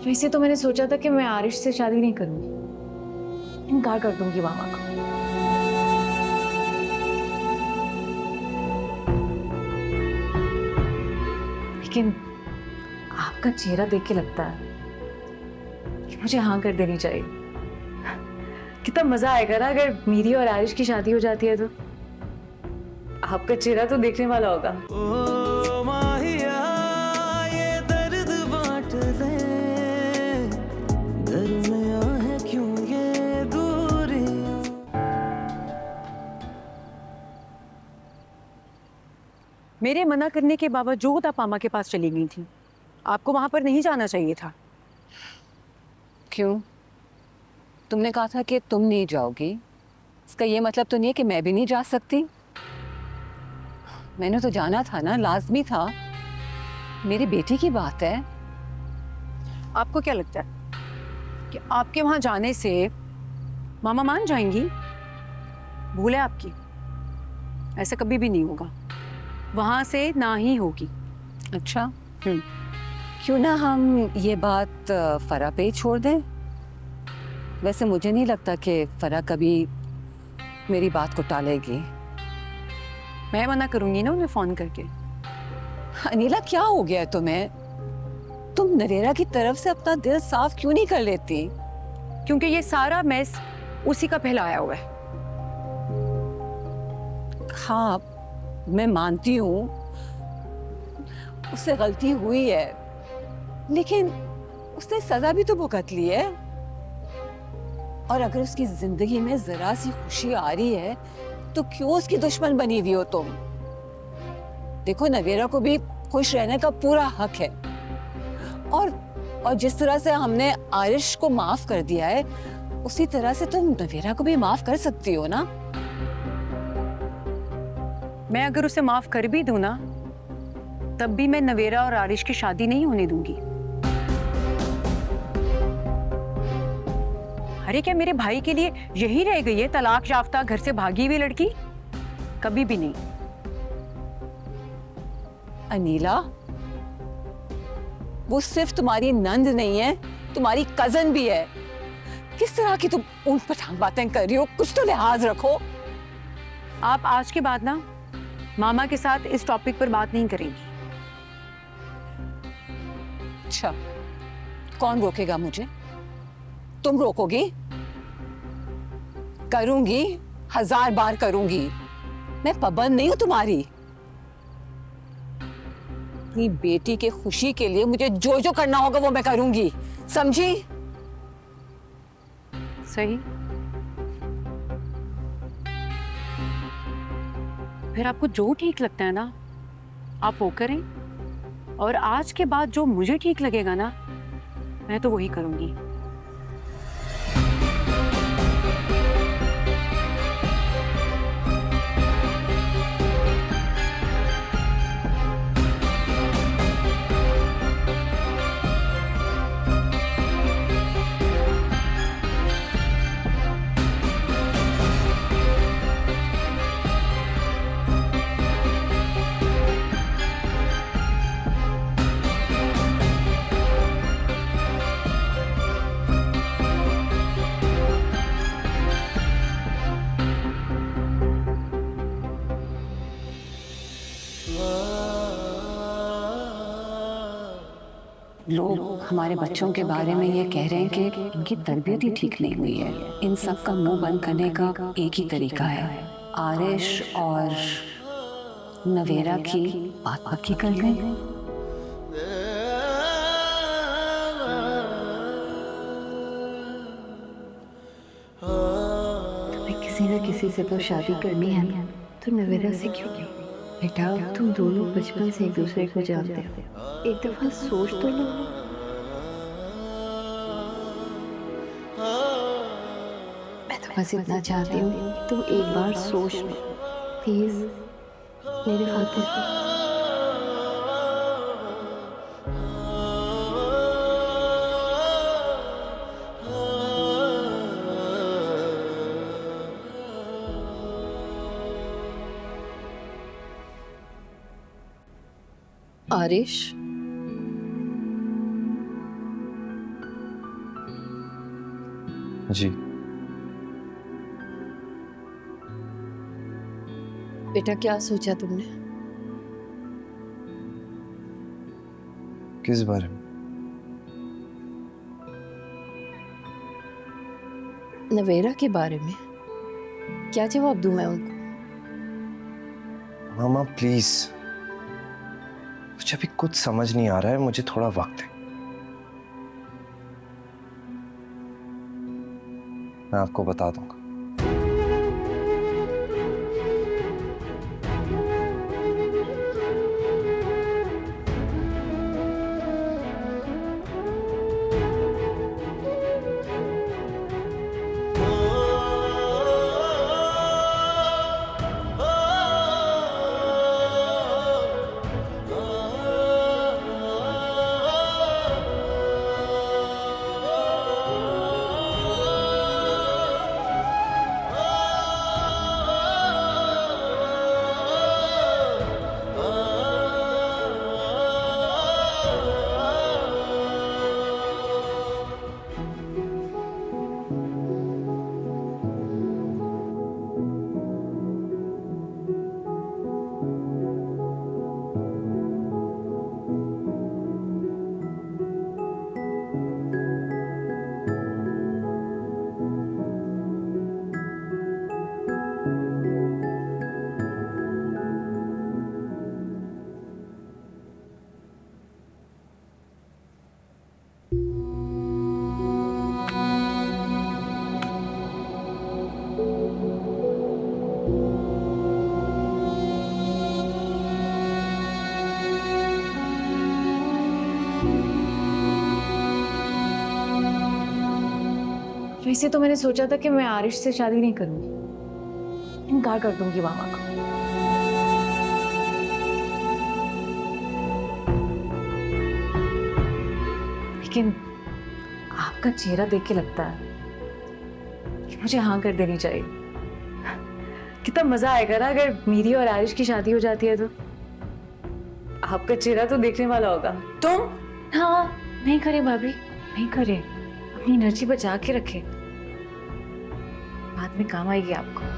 वैसे तो मैंने सोचा था कि मैं आरिश से शादी नहीं करूंगी, इनकार कर दूंगी मामा को। लेकिन आपका चेहरा देख के लगता है कि मुझे हाँ कर देनी चाहिए। कितना मजा आएगा ना अगर मेरी और आरिश की शादी हो जाती है तो। आपका चेहरा तो देखने वाला होगा। ओ माहिया ये दर्द बांट ले, दरमियां है क्यों ये दूरियां। मेरे मना करने के बावजूद आप मामा के पास चली गई थी। आपको वहां पर नहीं जाना चाहिए था। क्यों? तुमने कहा था कि तुम नहीं जाओगी, इसका ये मतलब तो नहीं है कि मैं भी नहीं जा सकती। मैंने तो जाना था ना, लाजमी था। मेरी बेटी की बात है। आपको क्या लगता है कि आपके वहां जाने से मामा मान जाएंगी? भूल है आपकी, ऐसा कभी भी नहीं होगा। वहां से ना ही होगी। अच्छा, क्यों ना हम ये बात फरा पे ही छोड़ दें। वैसे मुझे नहीं लगता कि फरा कभी मेरी बात को टालेगी। मैं मना करूंगी ना उन्हें फोन करके। अनीला, क्या हो गया है तुम्हें? तुम नवेरा की तरफ से अपना दिल साफ क्यों नहीं कर लेती? क्योंकि ये सारा मैस उसी का फैलाया हुआ है। हाँ, मैं मानती हूँ उससे गलती हुई है, लेकिन उसने सजा भी तो भुगत ली है। और अगर उसकी जिंदगी में जरा सी खुशी आ रही है तो क्यों उसकी दुश्मन बनी हुई हो तुम? देखो, नवेरा को भी खुश रहने का पूरा हक है। और जिस तरह से हमने आरिश को माफ कर दिया है, उसी तरह से तुम नवेरा को भी माफ कर सकती हो ना। मैं अगर उसे माफ कर भी दूं ना, तब भी मैं नवेरा और आरिश की शादी नहीं होने दूंगी। अरे क्या मेरे भाई के लिए यही रह गई है तलाक याफ्ता घर से भागी हुई लड़की? कभी भी नहीं। अनीला, वो सिर्फ तुम्हारी नंद नहीं है, तुम्हारी कजन भी है। किस तरह की तुम ऊंट पटांग बातें कर रही हो? कुछ तो लिहाज रखो। आप आज के बाद ना मामा के साथ इस टॉपिक पर बात नहीं करेंगी। अच्छा, कौन रोकेगा मुझे? तुम रोकोगी? करूंगी, 1000 बार करूंगी। मैं पाबंद नहीं हूं तुम्हारी। अपनी बेटी के खुशी के लिए मुझे जो जो करना होगा वो मैं करूंगी, समझी? सही। फिर आपको जो ठीक लगता है ना, आप वो करें। और आज के बाद जो मुझे ठीक लगेगा ना, मैं तो वही करूंगी। लोग हमारे बच्चों के बारे में ये कह रहे हैं कि इनकी तरबियत ही ठीक नहीं हुई है। इन सब का मुंह बंद करने का एक ही तरीका है, आरिश और नवेरा की बात पक्की कर लें। तुम्हें किसी न किसी से तो शादी करनी है ना, तो नवेरा से क्यों नहीं? बेटा, तुम दोनों बचपन से एक दूसरे को जानते हो, एक दफा सोच तो लो। मैं तो बस इतना चाहती हूँ कि तुम एक बार सोच लो, प्लीज, मेरे खातिर। आरिश, जी। बेटा क्या सोचा तुमने? किस बारे में? नवेरा के बारे में। क्या जवाब दूं मैं उनको? मामा प्लीज, मुझे अभी कुछ समझ नहीं आ रहा है, मुझे थोड़ा वक्त है। मैं आपको बता दूंगा। वैसे तो मैंने सोचा था कि मैं आरिश से शादी नहीं करूंगी, इनकार कर दूंगी मामा को। लेकिन आपका चेहरा देख के लगता है कि मुझे हाँ कर देनी चाहिए। कितना मजा आएगा ना अगर मेरी और आरिश की शादी हो जाती है तो। आपका चेहरा तो देखने वाला होगा। तुम? हाँ, नहीं करे भाभी, नहीं करे। अपनी एनर्जी बचा के रखे, बाद में काम आएगी आपको।